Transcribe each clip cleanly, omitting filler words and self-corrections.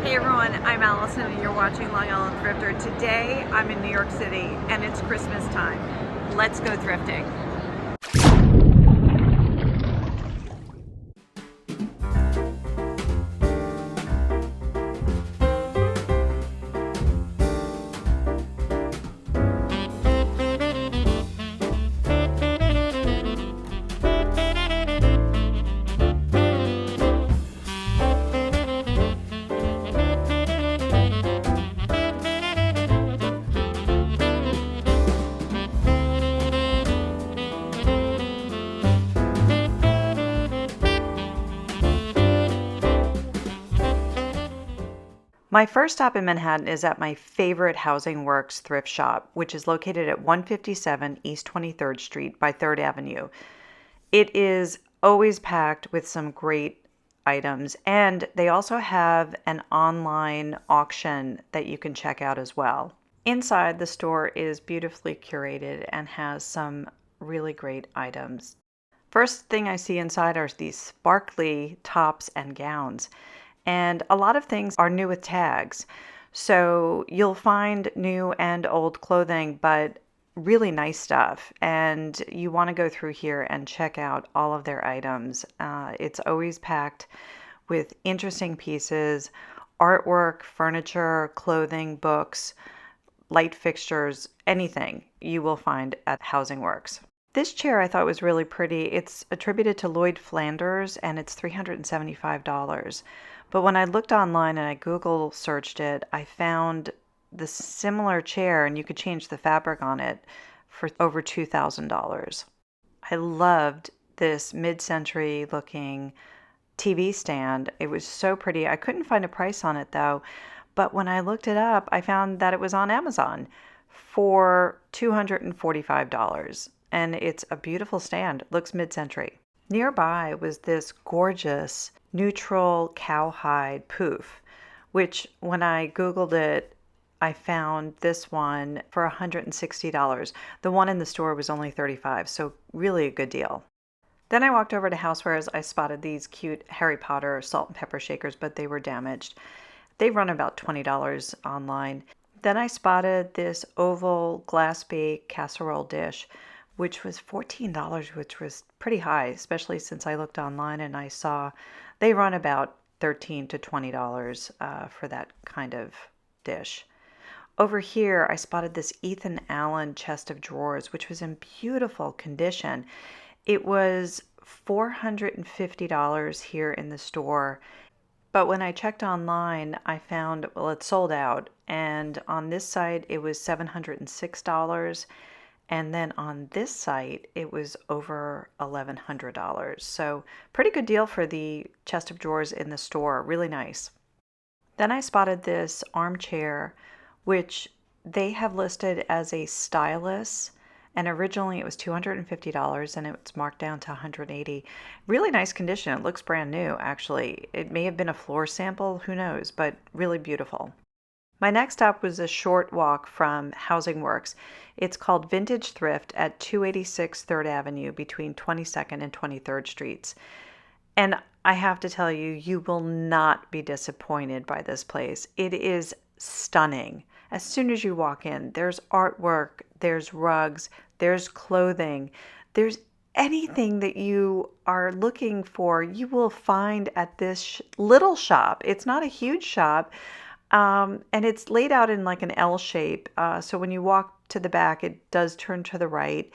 Hey everyone, I'm Allison and you're watching Long Island Thrifter. Today I'm in New York City and it's Christmas time. Let's go thrifting. My first stop in Manhattan is at my favorite Housing Works thrift shop, which is located at 157 East 23rd Street by 3rd Avenue. It is always packed with some great items, and they also have an online auction that you can check out as well. Inside, the store is beautifully curated and has some really great items. First thing I see inside are these sparkly tops and gowns. And a lot of things are new with tags. So you'll find new and old clothing, but really nice stuff. And you want to go through here and check out all of their items. It's always packed with interesting pieces, artwork, furniture, clothing, books, light fixtures, anything you will find at Housing Works. This chair I thought was really pretty. It's attributed to Lloyd Flanders and it's $375. But when I looked online and I Google searched it, I found the similar chair and you could change the fabric on it for over $2,000. I loved this mid-century looking TV stand. It was so pretty. I couldn't find a price on it though, but when I looked it up, I found that it was on Amazon for $245. And it's a beautiful stand. It looks mid-century. Nearby was this gorgeous neutral cowhide poof, which when I Googled it, I found this one for $160. The one in the store was only $35, so really a good deal. Then I walked over to Housewares. I spotted these cute Harry Potter salt and pepper shakers, but they were damaged. They run about $20 online. Then I spotted this oval glass bake casserole dish, which was $14, which was pretty high, especially since I looked online and I saw they run about $13 to $20 for that kind of dish. Over here, I spotted this Ethan Allen chest of drawers, which was in beautiful condition. It was $450 here in the store, but when I checked online, I found, well, it's sold out, and on this site, it was $706. And then on this site, it was over $1,100. So pretty good deal for the chest of drawers in the store. Really nice. Then I spotted this armchair, which they have listed as a stylus. And originally it was $250 and it's marked down to $180. Really nice condition. It looks brand new, actually. It may have been a floor sample, who knows, but really beautiful. My next stop was a short walk from Housing Works. It's called Vintage Thrift at 286 3rd Avenue between 22nd and 23rd Streets. And I have to tell you, you will not be disappointed by this place. It is stunning. As soon as you walk in, there's artwork, there's rugs, there's clothing, there's anything that you are looking for, you will find at this little shop. It's not a huge shop. And it's laid out in like an L shape. So when you walk to the back, it does turn to the right.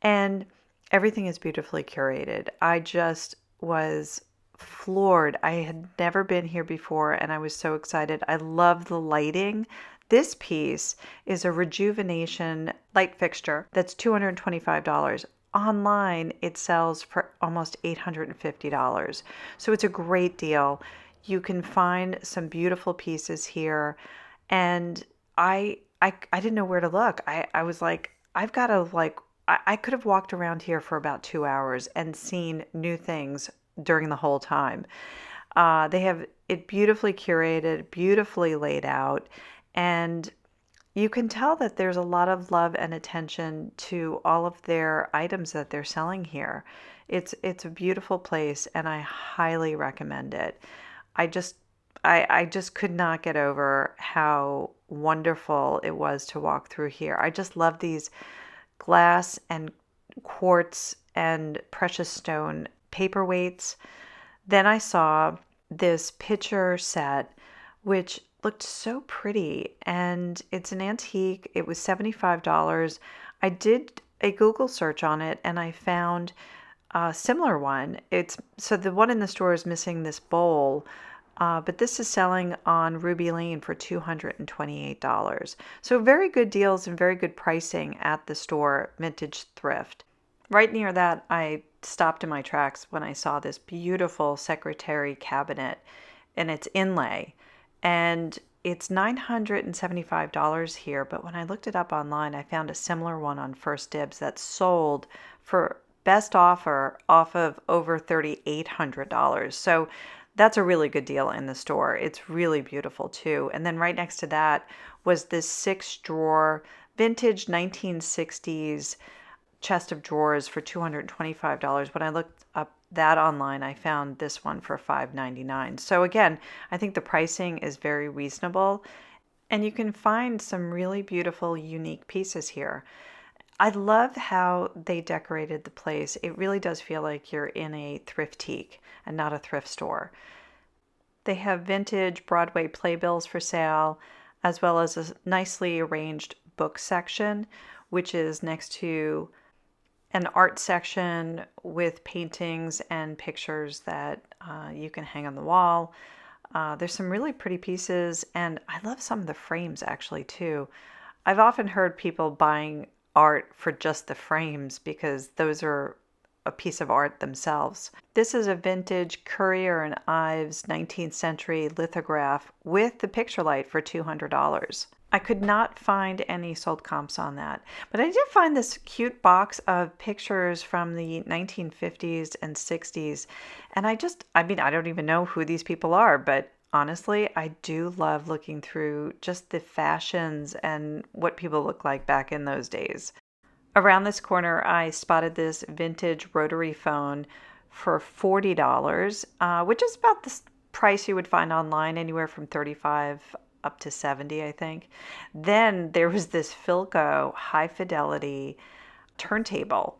And everything is beautifully curated. I just was floored. I had never been here before and I was so excited. I love the lighting. This piece is a rejuvenation light fixture that's $225. Online, it sells for almost $850. So it's a great deal. You can find some beautiful pieces here. And I didn't know where to look. I was like, I've got to I could have walked around here for about 2 hours and seen new things during the whole time. They have it beautifully curated, beautifully laid out, and you can tell that there's a lot of love and attention to all of their items that they're selling here. It's a beautiful place and I highly recommend it. I just could not get over how wonderful it was to walk through here. I just love these glass and quartz and precious stone paperweights. Then I saw this picture set, which looked so pretty, and it's an antique. It was $75. I did a Google search on it and I found a similar one. It's so the one in the store is missing this bowl, but this is selling on Ruby Lane for $228. So very good deals and very good pricing at the store, Vintage Thrift. Right near that, I stopped in my tracks when I saw this beautiful secretary cabinet and it's inlay. And it's $975 here, but when I looked it up online, I found a similar one on First Dibs that sold for best offer off of over $3,800. So that's a really good deal in the store. It's really beautiful too. And then right next to that was this 6 drawer vintage 1960s chest of drawers for $225. When I looked up that online, I found this one for $599. So again, I think the pricing is very reasonable and you can find some really beautiful, unique pieces here. I love how they decorated the place. It really does feel like you're in a thriftique and not a thrift store. They have vintage Broadway playbills for sale, as well as a nicely arranged book section, which is next to an art section with paintings and pictures that you can hang on the wall. There's some really pretty pieces, and I love some of the frames actually too. I've often heard people buying art for just the frames because those are a piece of art themselves. This is a vintage Currier and Ives 19th century lithograph with the picture light for $200. I could not find any sold comps on that, but I did find this cute box of pictures from the 1950s and 60s. And I don't even know who these people are, but honestly, I do love looking through just the fashions and what people look like back in those days. Around this corner, I spotted this vintage rotary phone for $40, which is about the price you would find online, anywhere from 35 up to 70, I think. Then there was this Philco high fidelity turntable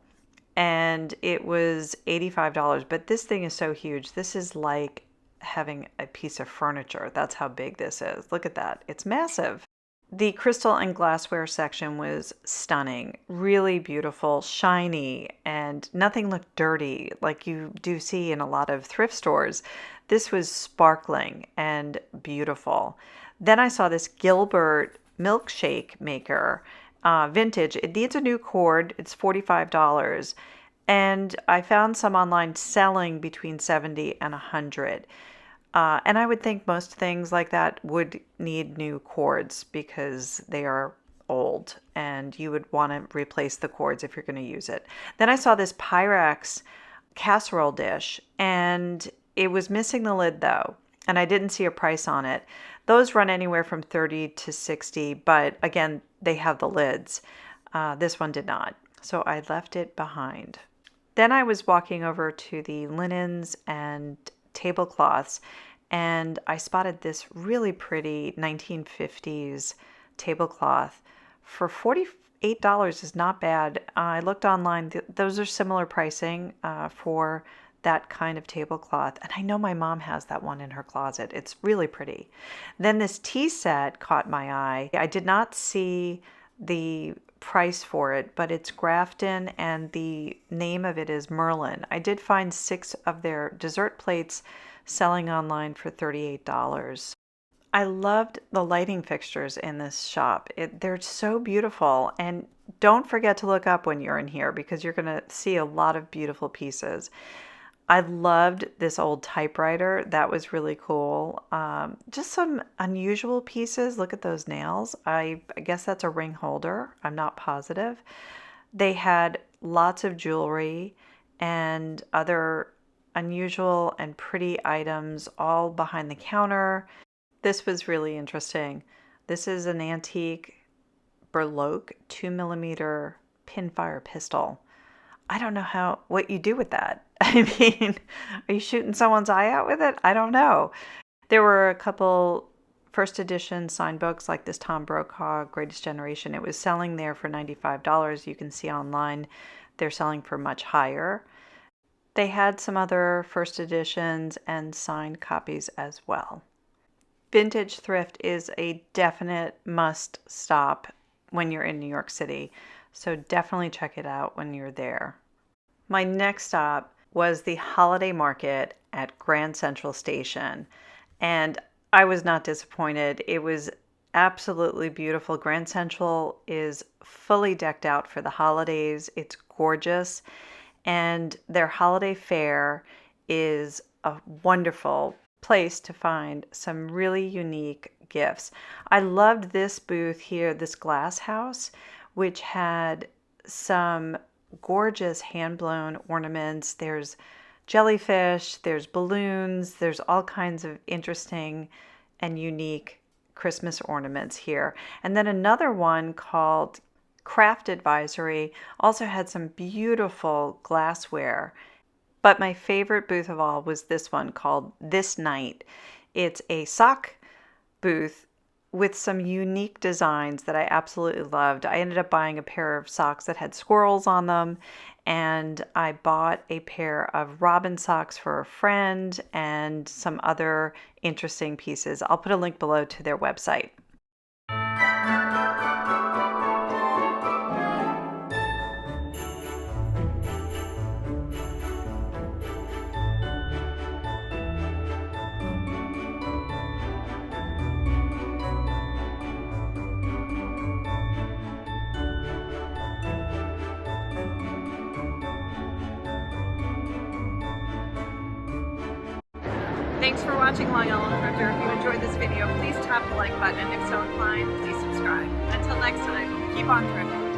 and it was $85, but this thing is so huge. This is like having a piece of furniture. That's how big this is. Look at that. It's massive. The crystal and glassware section was stunning, really beautiful, shiny, and nothing looked dirty like you do see in a lot of thrift stores. This was sparkling and beautiful. Then I saw this Gilbert milkshake maker, vintage. It needs a new cord. It's $45. And I found some online selling between $70 and $100. And I would think most things like that would need new cords because they are old and you would want to replace the cords if you're going to use it. Then I saw this Pyrex casserole dish and it was missing the lid though, and I didn't see a price on it. Those run anywhere from 30 to 60, but again, they have the lids. This one did not, so I left it behind. Then I was walking over to the linens and tablecloths, and I spotted this really pretty 1950s tablecloth for $48 is not bad. I looked online. Those are similar pricing for that kind of tablecloth. And I know my mom has that one in her closet. It's really pretty. Then this tea set caught my eye. I did not see the price for it, but it's Grafton and the name of it is Merlin. I did find 6 of their dessert plates selling online for $38. I loved the lighting fixtures in this shop. They're so beautiful, and don't forget to look up when you're in here because you're going to see a lot of beautiful pieces. I loved this old typewriter. That was really cool. Just some unusual pieces. Look at those nails. I guess that's a ring holder. I'm not positive. They had lots of jewelry and other unusual and pretty items all behind the counter. This was really interesting. This is an antique Berloque 2mm pinfire pistol. I don't know what you do with that. I mean, are you shooting someone's eye out with it? I don't know. There were a couple first edition signed books like this Tom Brokaw Greatest Generation. It was selling there for $95. You can see online they're selling for much higher. They had some other first editions and signed copies as well. Vintage thrift is a definite must stop when you're in New York City, so definitely check it out when you're there. My next stop was the holiday market at Grand Central Station, and I was not disappointed. It was absolutely beautiful. Grand Central is fully decked out for the holidays. It's gorgeous, and their holiday fair is a wonderful place to find some really unique gifts. I loved this booth here, this glass house, which had some gorgeous hand-blown ornaments. There's jellyfish, there's balloons, there's all kinds of interesting and unique Christmas ornaments here. And then another one called Craft Advisory also had some beautiful glassware. But my favorite booth of all was this one called This Night. It's a sock booth with some unique designs that I absolutely loved. I ended up buying a pair of socks that had squirrels on them, and I bought a pair of robin socks for a friend and some other interesting pieces. I'll put a link below to their website. Thanks for watching Long Island Thrifter. If you enjoyed this video, please tap the like button, and if so inclined, please subscribe. Until next time, keep on thrifting.